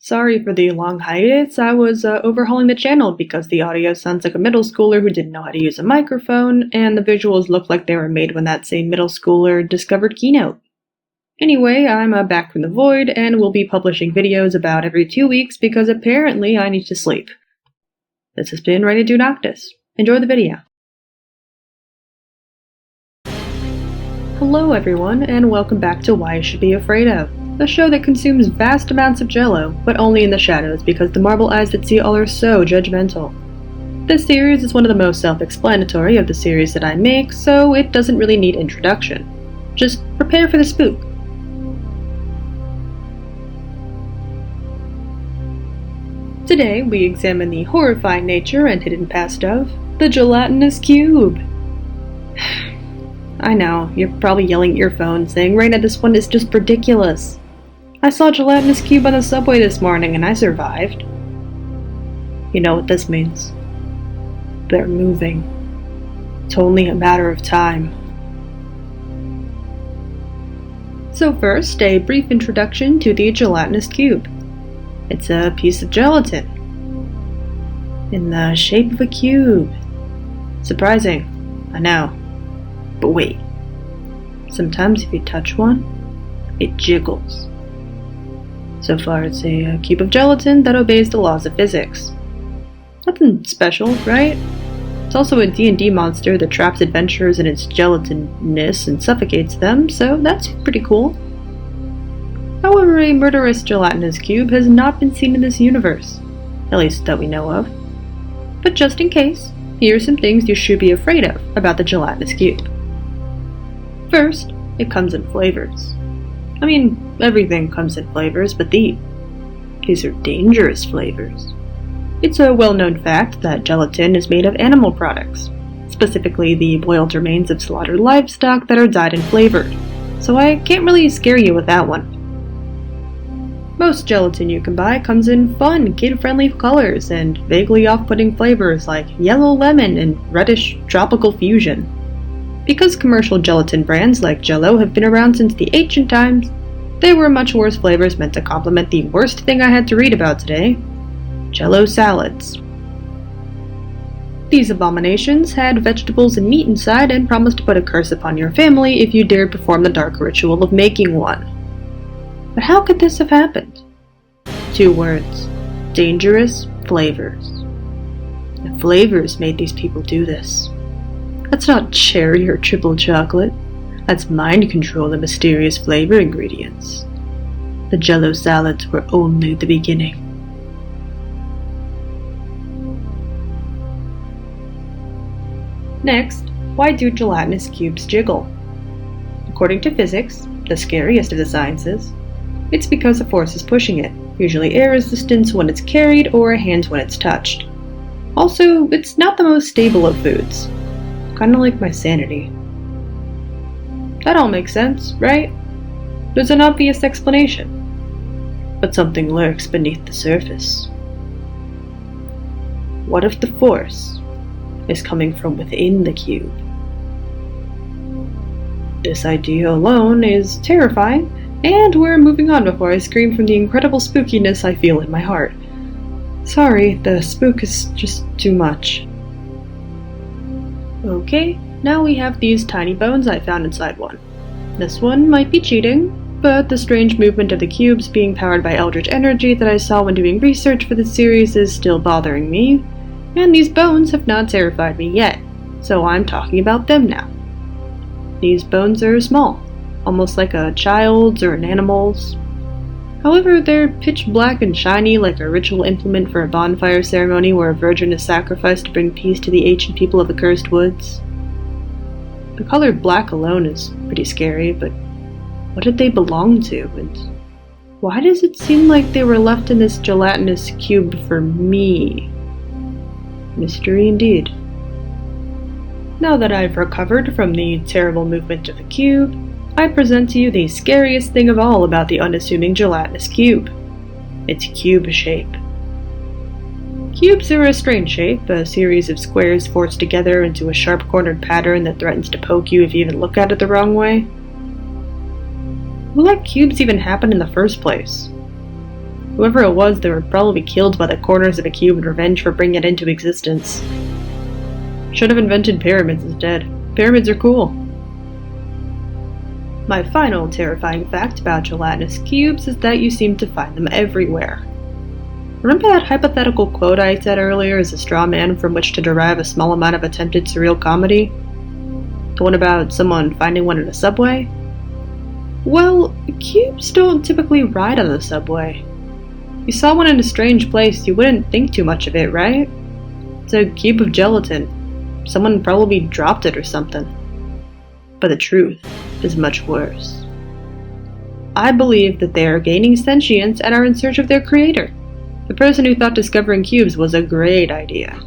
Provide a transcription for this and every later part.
Sorry for the long hiatus. I was overhauling the channel because the audio sounds like a middle schooler who didn't know how to use a microphone, and the visuals look like they were made when that same middle schooler discovered Keynote. Anyway, I'm back from the void, and will be publishing videos about every 2 weeks because apparently I need to sleep. This has been ReynaduNoctis. Enjoy the video. Hello everyone, and welcome back to Why You Should Be Afraid Of, a show that consumes vast amounts of jello, but only in the shadows because the marble eyes that see all are so judgmental. This series is one of the most self-explanatory of the series that I make, so it doesn't really need introduction. Just prepare for the spook. Today, we examine the horrifying nature and hidden past of the gelatinous cube. I know, you're probably yelling at your phone saying, Reyna, this one is just ridiculous. I saw a gelatinous cube on the subway this morning and I survived. You know what this means. They're moving. It's only a matter of time. So first, a brief introduction to the gelatinous cube. It's a piece of gelatin in the shape of a cube. Surprising, I know. But wait, sometimes if you touch one, it jiggles. So far it's a cube of gelatin that obeys the laws of physics. Nothing special, right? It's also a D&D monster that traps adventurers in its gelatinous and suffocates them, so that's pretty cool. However, a murderous gelatinous cube has not been seen in this universe, at least that we know of. But just in case, here are some things you should be afraid of about the gelatinous cube. First, it comes in flavors. I mean, everything comes in flavors, but these are dangerous flavors. It's a well-known fact that gelatin is made of animal products, specifically the boiled remains of slaughtered livestock that are dyed and flavored, so I can't really scare you with that one. Most gelatin you can buy comes in fun, kid-friendly colors and vaguely off-putting flavors like yellow lemon and reddish tropical fusion. Because commercial gelatin brands like Jell-O have been around since the ancient times, they were much worse flavors meant to complement the worst thing I had to read about today, Jell-O salads. These abominations had vegetables and meat inside and promised to put a curse upon your family if you dared perform the dark ritual of making one. But how could this have happened? 2 words. Dangerous flavors. The flavors made these people do this. That's not cherry or triple chocolate. That's mind control and mysterious flavor ingredients. The Jell-O salads were only the beginning. Next, why do gelatinous cubes jiggle? According to physics, the scariest of the sciences, it's because a force is pushing it, usually air resistance when it's carried or hands when it's touched. Also, it's not the most stable of foods. Kinda like my sanity. That all makes sense, right? There's an obvious explanation. But something lurks beneath the surface. What if the force is coming from within the cube? This idea alone is terrifying, and we're moving on before I scream from the incredible spookiness I feel in my heart. Sorry, the spook is just too much. Okay, now we have these tiny bones I found inside one. This one might be cheating, but the strange movement of the cubes being powered by eldritch energy that I saw when doing research for this series is still bothering me, and these bones have not terrified me yet, so I'm talking about them now. These bones are small, almost like a child's or an animal's. However, they're pitch black and shiny like a ritual implement for a bonfire ceremony where a virgin is sacrificed to bring peace to the ancient people of the cursed woods. The color black alone is pretty scary, but what did they belong to, and why does it seem like they were left in this gelatinous cube for me? Mystery indeed. Now that I've recovered from the terrible movement of the cube, I present to you the scariest thing of all about the unassuming gelatinous cube. Its cube shape. Cubes are a strange shape, a series of squares forced together into a sharp-cornered pattern that threatens to poke you if you even look at it the wrong way. Will that cubes even happen in the first place? Whoever it was, they were probably killed by the corners of a cube in revenge for bringing it into existence. Should have invented pyramids instead. Pyramids are cool. My final terrifying fact about gelatinous cubes is that you seem to find them everywhere. Remember that hypothetical quote I said earlier is a straw man from which to derive a small amount of attempted surreal comedy? The one about someone finding one in a subway? Well, cubes don't typically ride on the subway. If you saw one in a strange place, you wouldn't think too much of it, right? It's a cube of gelatin. Someone probably dropped it or something. But the truth is much worse. I believe that they are gaining sentience and are in search of their creator. The person who thought discovering cubes was a great idea.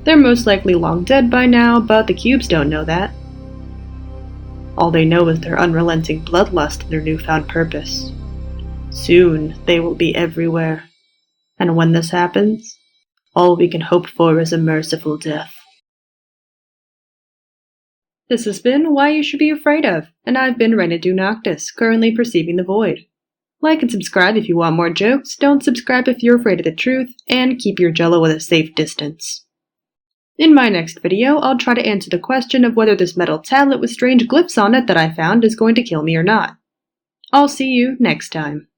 They're most likely long dead by now, but the cubes don't know that. All they know is their unrelenting bloodlust and their newfound purpose. Soon they will be everywhere, and when this happens, all we can hope for is a merciful death. This has been Why You Should Be Afraid Of, and I've been ReynaduNoctis, currently perceiving the void. Like and subscribe if you want more jokes, don't subscribe if you're afraid of the truth, and keep your jello at a safe distance. In my next video, I'll try to answer the question of whether this metal tablet with strange glyphs on it that I found is going to kill me or not. I'll see you next time.